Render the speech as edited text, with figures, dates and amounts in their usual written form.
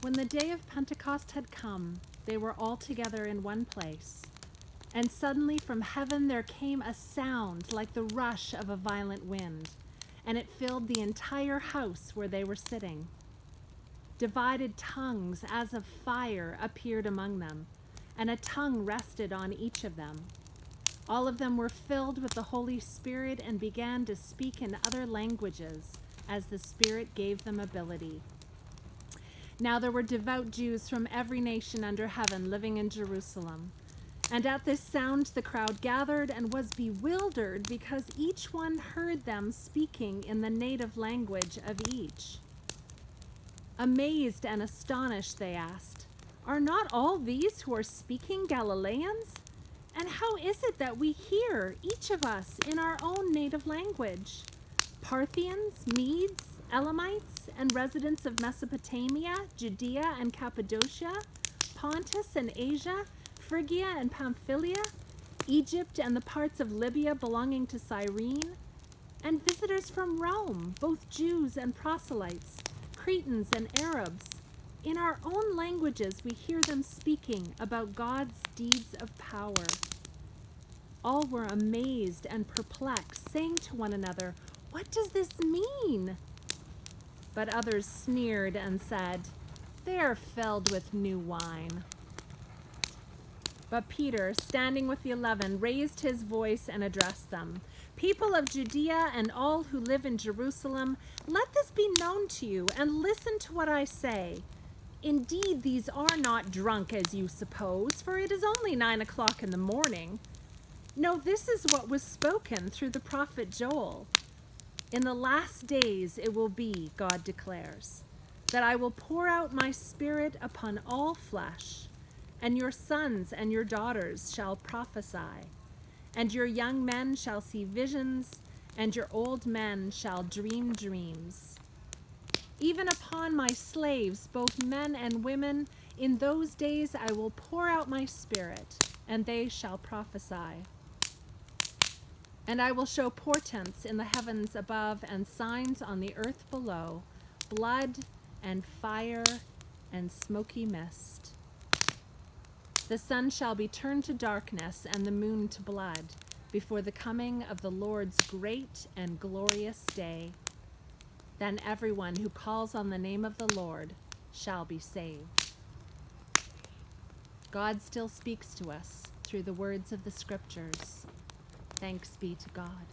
When the day of Pentecost had come, they were all together in one place. And suddenly from heaven there came a sound like the rush of a violent wind, and it filled the entire house where they were sitting. Divided tongues as of fire appeared among them, and a tongue rested on each of them. All of them were filled with the Holy Spirit and began to speak in other languages as the Spirit gave them ability. Now there were devout Jews from every nation under heaven living in Jerusalem. And at this sound the crowd gathered and was bewildered because each one heard them speaking in the native language of each. Amazed and astonished, they asked, "Are not all these who are speaking Galileans? And how is it that we hear, each of us, in our own native language? Parthians, Medes, Elamites, and residents of Mesopotamia, Judea and Cappadocia, Pontus and Asia, Phrygia and Pamphylia, Egypt and the parts of Libya belonging to Cyrene, and visitors from Rome, both Jews and proselytes, Cretans and Arabs. In our own languages we hear them speaking about God's deeds of power." All were amazed and perplexed, saying to one another, "What does this mean?" But others sneered and said, "They are filled with new wine." But Peter, standing with the 11, raised his voice and addressed them. "People of Judea and all who live in Jerusalem, let this be known to you, and listen to what I say. Indeed, these are not drunk as you suppose, for it is only 9 o'clock in the morning. No, this is what was spoken through the prophet Joel. In the last days it will be, God declares, that I will pour out my Spirit upon all flesh, and your sons and your daughters shall prophesy, and your young men shall see visions, and your old men shall dream dreams. Even upon my slaves, both men and women, in those days I will pour out my Spirit, and they shall prophesy. And I will show portents in the heavens above and signs on the earth below, blood and fire and smoky mist. The sun shall be turned to darkness and the moon to blood before the coming of the Lord's great and glorious day. Then everyone who calls on the name of the Lord shall be saved." God still speaks to us through the words of the Scriptures. Thanks be to God.